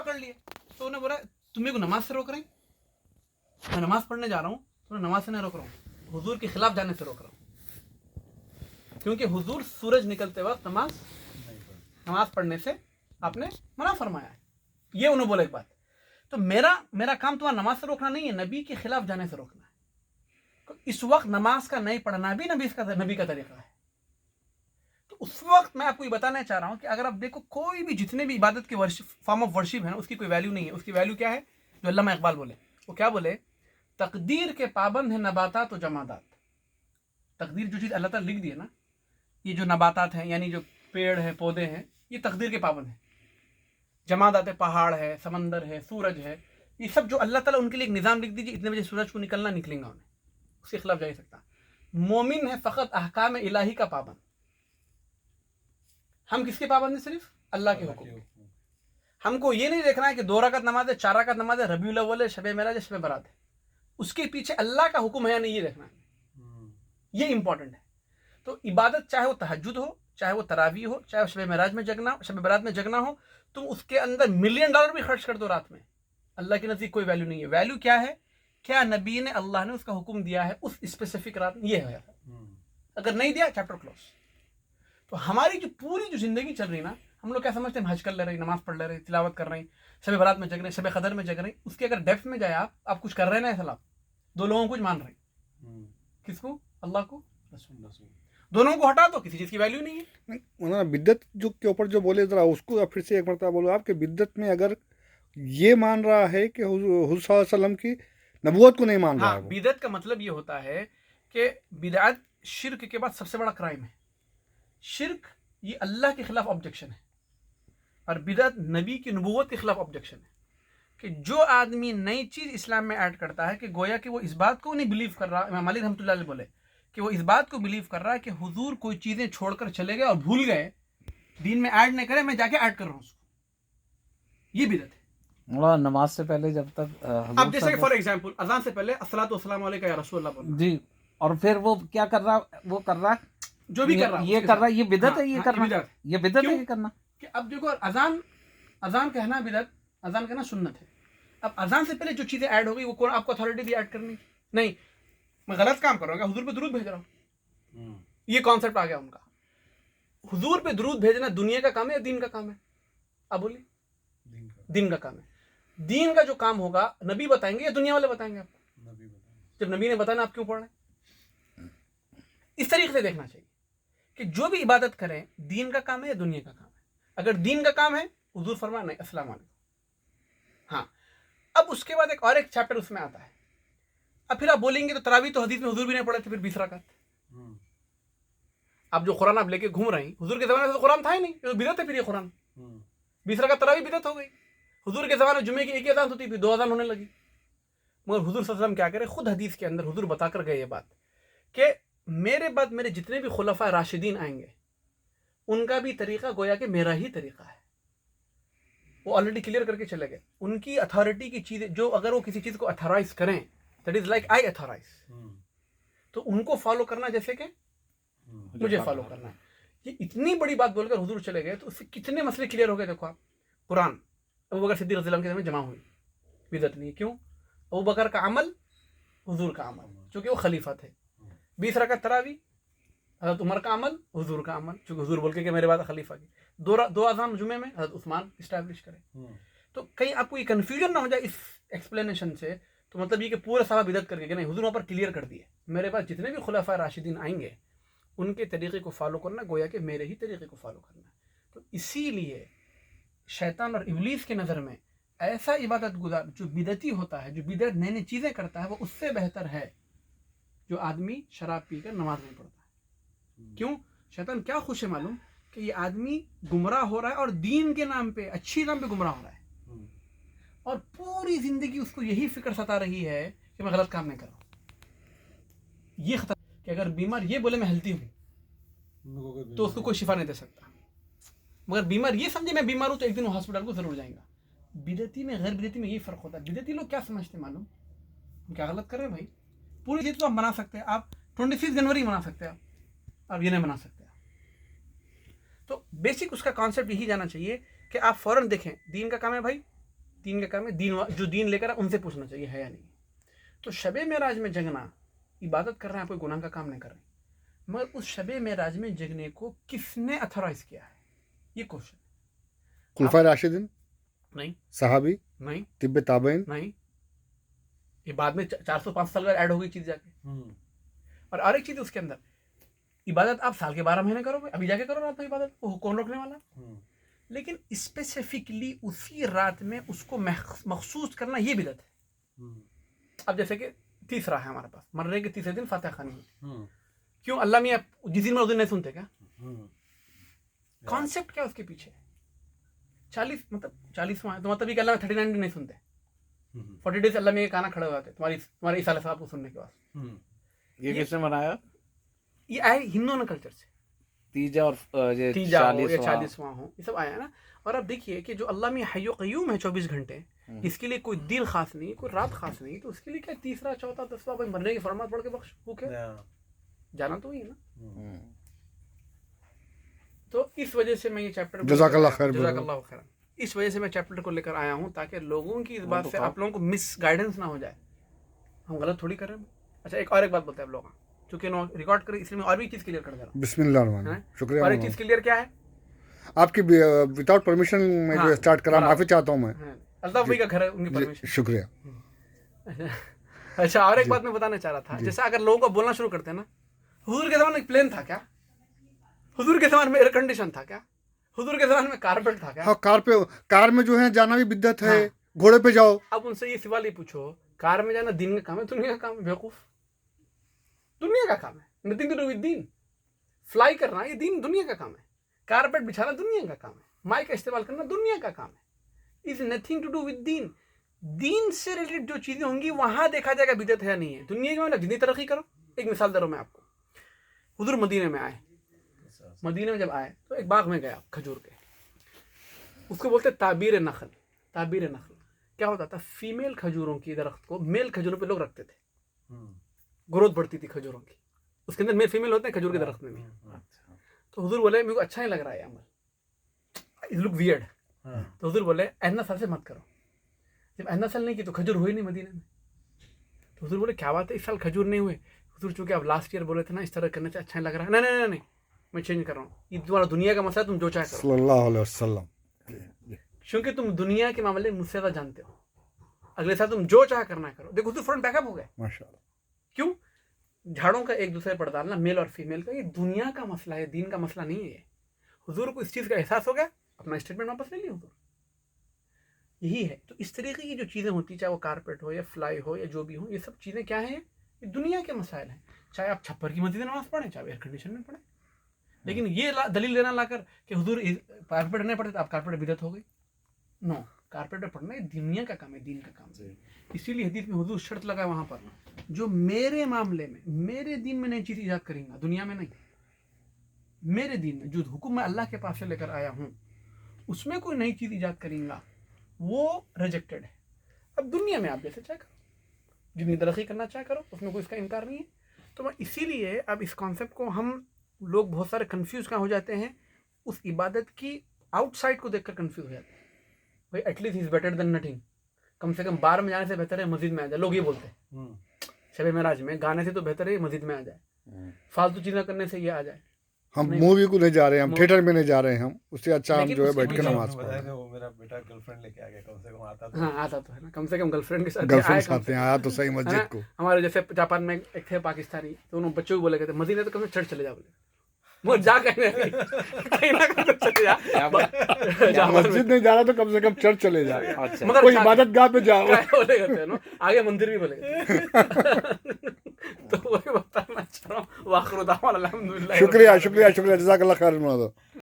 पकड़ लिए। तो उन्हें बोला तुम मेरे को नमाज से रोक रही, मैं नमाज पढ़ने जा रहा हूँ, तुम्हें नमाज से नहीं रोक रहा हूँ, हुजूर के खिलाफ जाने से रोक रहा हूँ, क्योंकि हुजूर सूरज निकलते वक्त नमाज पढ़ने से आपने मना फरमाया है। ये उन्होंने बोला एक बात। तो मेरा काम तुम्हारा नमाज से रोकना नहीं है, नबी के खिलाफ जाने से रोकना है। तो इस वक्त नमाज का नहीं पढ़ना भी नबी का तरीका है। तो उस वक्त मैं आपको ये बताना चाह रहा हूँ कि अगर आप देखो कोई भी जितने भी इबादत के फॉर्म ऑफ वर्शिप है ना, उसकी कोई वैल्यू नहीं है। उसकी वैल्यू क्या है? जो अल्लामा इकबाल बोले, वो क्या बोले? तकदीर के पाबंद है नबातात और जमादात। तकदीर जो चीज़ अल्लाह ताला लिख दी है ना, ये जो नबातात हैं यानी जो पेड़ है पौधे हैं, ये तकदीर के पाबंद हैं। जमादात है, पहाड़ है, समंदर है, सूरज है, ये सब जो अल्लाह ताला उनके लिए एक निज़ाम लिख दीजिए, इतने बजे सूरज को निकलना, निकलेगा उन्हें, उसके खिलाफ जा नहीं सकता। मोमिन है फ़कत अहकाम इलाही का पाबंद। हम किसके पाबंद हैं? सिर्फ अल्लाह के हुक्म के। हमको ये नहीं देखना है कि 2 रकात नमाज है, 4 रकात नमाज है, रबीउल अव्वल है, शब मेराज है, शब बरात है, उसके पीछे अल्लाह का हुक्म है या नहीं, ये देखना है। ये इंपॉर्टेंट है। तो इबादत चाहे वो तहज्जुद हो, चाहे वो तरावी हो, चाहे वो शब मेराज में जगना, शब बरात में जगना हो, तुम उसके अंदर $1 मिलियन भी खर्च कर दो रात में, अल्लाह के नज़दीक कोई वैल्यू नहीं है। वैल्यू क्या है? क्या नबी ने, अल्लाह ने उसका हुक्म दिया है उस स्पेसिफिक रात में, ये है। अगर नहीं दिया, चैप्टर क्लोज। तो हमारी जो पूरी जो जिंदगी चल रही ना, हम लोग क्या समझते हैं? हम हज कर ले रहे, नमाज पढ़ ले रहे, तिलावत कर रहे हैं, शब बरात में जग रहे, शब कदर में जग रहे, उसके अगर डेप्थ में जाए आप कुछ कर रहे हैं ना, ऐसा आप 2 लोगों को कुछ मान रहे हैं। किसको? अल्लाह को, रसूल। दोनों को हटा दो, किसी चीज़ की वैल्यू नहीं है। उन्होंने बिद्दत जो के ऊपर जो बोले, ज़रा उसको फिर से एक मरतबा बोलो आप कि बिद्दत में अगर ये मान रहा है कि हुज़ूर सल्लल्लाहु अलैहि वसल्लम की नबूवत को नहीं मान रहा है। बिदअत का मतलब ये होता है कि बिदअत शिर्क के बाद सबसे बड़ा क्राइम है। शिर्क ये अल्लाह के खिलाफ ऑब्जेक्शन है, और बिदअत नबी की नबूवत के खिलाफ ऑब्जेक्शन है। कि जो आदमी नई चीज़ इस्लाम में ऐड करता है, कि गोया कि वो इस बात को नहीं बिलीव कर रहा, इमाम मालिक रहमतुल्लाह अलैह बोले कि वो इस बात को बिलीव कर रहा है कि हुजूर कोई चीज़ें छोड़कर चले गए और भूल गए, दीन में ऐड नहीं करे, मैं जाके ऐड कर रहा हूँ उसको, ये बिदअत है। नमाज से पहले जब तक अब जैसे फॉर एग्जांपल अजान से पहले अस्सलातु वस्सलामु अलैका या रसूलल्लाह बोलना जी, और फिर वो क्या कर रहा, वो कर रहा जो भी कर रहा, ये कर रहा, ये बिदअत है, ये करना, ये बिदअत है, क्यों? ये करना। कि अब देखो, अजान कहना बिदअत, अजान कहना सुन्नत है। अब अजान से पहले जो चीज़ें ऐड हो गई, वो कौन आपको अथॉरिटी दी ऐड करनी? नहीं, मैं गलत काम कर रहा हूँ, हुजूर पे दुरूद भेज रहा हूँ, ये कॉन्सेप्ट आ गया उनका। हुजूर पे दुरूद भेजना दुनिया का काम है या दीन का काम है? अब बोलिए, दीन का काम है। दीन का जो काम होगा नबी बताएंगे या दुनिया वाले बताएंगे आपको? जब नबी ने बताना, आप क्यों पढ़ रहे हैं? इस तरीके से देखना चाहिए कि जो भी इबादत करें, दीन का काम है या दुनिया का काम है। अगर दीन का काम है, हुजूर फरमाया नहीं, अस्सलाम वालेकुम। हाँ, अब उसके बाद एक चैप्टर उसमें आता है। अब फिर आप बोलेंगे तो तरावी तो हदीस में हुजूर भी नहीं पढ़े थे, फिर 20 रकात। आप जो कुरान आप लेके घूम रहे हैं, हुजूर के ज़माने में तो कुरान था ही नहीं, तो बिदअत है फिर ये कुरान। 20 रकात तरावी बिदअत हो गई। हुजूर के ज़माने में जुम्मे की एक ही अज़ान होती, फिर 2 अज़ान होने लगी। मगर हुजूर सल्लल्लाहु अलैहि वसल्लम क्या करे, खुद हदीस के अंदर हुजूर बता कर गए ये बात कि मेरे बाद मेरे जितने भी खुलफा राशिदीन आएंगे, उनका भी तरीका गोया कि मेरा ही तरीका है। वो ऑलरेडी क्लियर करके चले गए। उनकी अथॉरिटी की चीज़ें जो, अगर वो किसी चीज़ को अथॉराइज करें, that is like I authorise, तो उनको फॉलो करना जैसे कि मुझे फॉलो करना है। ये इतनी बड़ी बात बोलकर हुजूर चले गए, तो उससे कितने मसले क्लियर हो गए। देखो आप, कुरान अबू बकर सिद्दीक़ रज़ियल्लाहु अन्हु के जमा हुई, बिदअत नहीं। क्यों? अबू बकर का अमल, हुजूर का अमल, चूँकि वो खलीफा थे। 20 रकात तरावी, हज़रत उमर का अमल, हुजूर का अमल, चूँकि हुजूर बोल के मेरे बाद खलीफा की। 2 अज़ान जुमे में हज़रत उस्मान इस्टेब्लिश करें। तो कहीं आपको ये कन्फ्यूजन ना हो जाए इस एक्सप्लेनेशन से, तो मतलब ये कि पूरा सारा बिदअत करके कि नहीं, हुजूर वहाँ पर क्लियर कर दिए, मेरे पास जितने भी खुलफा राशिदीन आएंगे, उनके तरीक़े को फॉलो करना गोया कि मेरे ही तरीक़े को फॉलो करना। तो इसीलिए शैतान और इब्लीस की नज़र में ऐसा इबादत गुजार जो बिदती होता है, जो बिदत नई नई चीज़ें करता है, वो उससे बेहतर है जो आदमी शराब पीकर नमाज नहीं पढ़ता है। क्यों? शैतान क्या खुश है मालूम कि ये आदमी गुमराह हो रहा है, और दीन के नाम पे, अच्छी नाम पे गुमराह हो रहा है, और पूरी ज़िंदगी उसको यही फिक्र सता रही है कि मैं गलत काम नहीं कर रहा हूँ। ये खतरा कि अगर बीमार ये बोले मैं हेल्थी हूँ, तो उसको कोई शिफा नहीं दे सकता। मगर बीमार ये समझे मैं बीमार हूँ, तो एक दिन वो हॉस्पिटल को ज़रूर जाएगा। बिदती में गैर बिदती में ये फ़र्क होता है। बिदती लोग क्या समझते हैं मालूम? हम क्या गलत कर रहे हैं भाई? पूरी चीज़ तो आप बना सकते हैं, आप 26 जनवरी मना सकते हैं, आप ये नहीं बना सकते। तो बेसिक उसका कॉन्सेप्ट यही जाना चाहिए कि आप फ़ौरन देखें, दीन का काम है भाई, دین کا کام ہے, دین جو دین لے کر ان سے پوچھنا چاہیے ہے یا نہیں. تو شب معراج میں جگنا, عبادت کر رہے ہیں, کوئی گناہ کا کام نہیں کر رہے, مگر اس شب معراج میں جگنے کو کس نے اتھورائز کیا ہے, یہ کوشچن. خلفائے راشدین نہیں, صحابی نہیں, طب تابعین نہیں, یہ بعد میں 400-500 سال بعد ایڈ ہو گئی چیز جا کے. اور ایک چیز اس کے اندر, عبادت آپ سال کے 12 مہینے کرو گے, ابھی جا کے کرو رات میں عبادت, وہ کون روکنے والا. لیکن اسپیسیفکلی اسی رات میں اس کو مخصوص کرنا یہ بدعت ہے. اب جیسے کہ تیسرا ہے ہمارے پاس, مرنے کے تیسرے دن فاتحہ خوانی ہوتی. کیوں اللہ میاں جس دن میں اس دن نہیں سنتے کیا؟ کانسیپٹ کیا اس کے پیچھے؟ 40واں تو مطلب یہ کہ اللہ میں 39 دن نہیں سنتے, 40 ڈیز اللہ میں یہ کانا کھڑے ہو جاتے تمہارے عیسیٰ علیہ السلام کو سننے کے بعد. یہ کس نے بنایا؟ یہ آئے ہندوؤں کلچر سے, تیجا اور تیجا ہو یا 40واں ہو, یہ سب آیا نا. اور اب دیکھیے کہ جو اللہ میں حی و قیوم ہے 24 گھنٹے, اس کے لیے کوئی دن خاص نہیں, کوئی رات خاص نہیں, تو اس کے لیے کیا تیسرا چوتھا 10واں بھائی مرنے کی فرمات پڑھ کے بخش ہو کیا جانا تو ہی ہے نا. تو اس وجہ سے میں یہ چیپٹر جزاک اللہ خیر, جزاک اللہ خیر, اس وجہ سے میں چیپٹر کو لے کر آیا ہوں تاکہ لوگوں کی اس بات سے آپ لوگوں کو مس گائیڈنس نہ ہو جائے. ہم غلط تھوڑی کر رہے ہیں. اچھا ایک بات بولتے ہیں آپ لوگ, چونکہ ریکارڈ کریں اس لیے میں اور بھی چیز کلیئر کر دے رہا ہوں. بسم اللہ الرحمن الرحیم, شکریہ. اور ایک چیز کلیئر کیا ہے, آپ کی وداؤٹ پرمیشن میں جو اسٹارٹ کرا, معافی چاہتا ہوں میں. الطاف بھائی کا گھر ہے, ان کی پرمیشن. شکریہ. اچھا اور ایک بات میں بتانا چاہ رہا تھا, جیسے اگر لوگوں کو بولنا شروع کرتے ہیں نا, حضور کے زمانے میں پلین تھا کیا؟ حضور کے زمانے میں ایئر کنڈیشن تھا کیا؟ حضور کے زمانے میں کارپیٹ تھا کیا؟ ہاں, کار میں جو ہے جانا بھی بدعت ہے, گھوڑے پہ جاؤ. اب ان سے یہ سوال یہ پوچھو, کار میں جانا دین کا کام ہے دنیا کا کام ہے؟ بیوقوف, دنیا کا کام ہے, nothing to do with them. Fly کرنا یہ دین دنیا کا کام ہے, کارپیٹ بچھانا دنیا کا کام ہے, مائی کا استعمال کرنا دنیا کا کام ہے. Is nothing to do with دین. دین سے ریلیٹڈ جو چیزیں ہوں گی وہاں دیکھا جائے گا بدعت ہے یا نہیں ہے. دنیا کے معاملے جتنی ترقی کرو. ایک مثال دے رہا ہوں میں آپ کو, حضور مدینے میں آئے, مدینے میں جب آئے تو ایک باغ میں گیا کھجور کے, اس کو بولتے تعبیر نخل. تعبیر نخل کیا ہوتا تھا, فیمیل کھجوروں کی درخت کو میل کھجوروں پہ لوگ رکھتے تھے, گروتھ بڑھتی تھی کھجوروں کی, اس کے اندر میل فیمیل ہوتے ہیں کھجور کے درخت میں بھی. تو حضور بولے میرے کو اچھا نہیں لگ رہا ہے عمل, اٹ لک ویئرڈ. تو حضور بولے آئندہ سال سے مت کرو. جب آئندہ سال نہیں کی تو کھجور ہوئی نہیں مدینے میں. تو حضور بولے کیا بات ہے, اس سال کھجور نہیں ہوئے. حضور چونکہ اب لاسٹ ایئر بولے تھے نا اس طرح کرنے سے اچھا نہیں لگ رہا ہے, نہیں نہیں میں چینج کر رہا ہوں, یہ تمہارا دنیا کا مسئلہ, تم جو چاہے کرو. صلی اللہ علیہ وسلم. کیونکہ تم دنیا کے معاملے میں مجھ سے زیادہ جانتے ہو, اگلے سال تم جو چاہے کرنا کرو. دیکھو حضور فوراً بیک اپ ہو گئے. ماشاءاللہ. کیوں؟ جھاڑوں کا ایک دوسرے پر ڈالنا, میل اور فیمیل کا, یہ دنیا کا مسئلہ ہے, دین کا مسئلہ نہیں ہے. حضور کو اس چیز کا احساس ہو گیا, اپنا اسٹیٹمنٹ واپس لے لیا حضور. یہی ہے. تو اس طریقے کی جو چیزیں ہوتی, چاہے وہ کارپیٹ ہو یا فلائی ہو یا جو بھی ہو, یہ سب چیزیں کیا ہیں, یہ دنیا کے مسائل ہیں. چاہے آپ چھپر کی مسجد میں نماز پڑھیں, چاہے ایئر کنڈیشن میں پڑھیں. لیکن یہ دلیل دینا لا کر کہ حضور کارپیٹ نہیں پڑھتے, آپ کارپیٹ بدعت ہو گئی. نو, کارپیٹ پہ پڑھنا یہ دنیا کا کام ہے, دین کا کام ہے. اسی لیے حدیث میں حضور شرط لگا وہاں پر, جو میرے معاملے میں میرے دین میں نئی چیز ایجاد کریں گا, دنیا میں نہیں, میرے دین میں جو حکم میں اللہ کے پاس سے لے کر آیا ہوں اس میں کوئی نئی چیز ایجاد کریں گا وہ ریجیکٹڈ ہے. اب دنیا میں آپ جیسے چاہے کرو, جتنی ترقی کرنا چاہے کرو, اس میں کوئی اس کا انکار نہیں ہے. تو میں اسی لیے اب اس کانسیپٹ کو ہم لوگ بہت سارے کنفیوز کہاں ہو جاتے ہیں, اس عبادت کی آؤٹ سائڈ کو دیکھ کر کنفیوز ہو جاتے ہیں. بھائی at least is better than nothing, کم سے کم بار میں جانے سے بہتر ہے مسجد میں آ جائے. لوگ یہ بولتے ہیں شب معراج میں گانے سے تو بہتر ہے مسجد میں آ جائے, فالتو چیزیں کرنے سے یہ آ جائے. ہم مووی کو نہیں جا رہے, ہم تھیٹر میں نہیں جا رہے, ہم اس سے اچھا ہم جو ہے بیٹھ کے نماز پڑھیں. میرا بیٹا گرل فرینڈ لے کے آ گیا, کم سے کم آتا ہاں آتا تو ہے نا, کم سے کم گرل فرینڈ کے ساتھ گرل فرینڈ ساتھ ہیں, آیا تو صحیح مسجد کو. ہمارے جیسے جاپان میں ایک تھے پاکستانی, تو انہوں بچوں کو بولے گئے تھے مسجد میں تو کم سے چرچ چلے جا, بولے وہ جا کہیں نہ چلے جا, مسجد نہیں جا رہا تو کم سے کم چرچ چلے جا, مگر کوئی عبادت گاہ پہ جاؤ. بولے گئے تھے آگے مندر بھی بولے گئے. تو وہی بتانا چاہ رہا ہوں, واخر دعوانا الحمدللہ. شکریہ, جزاک اللہ خیر.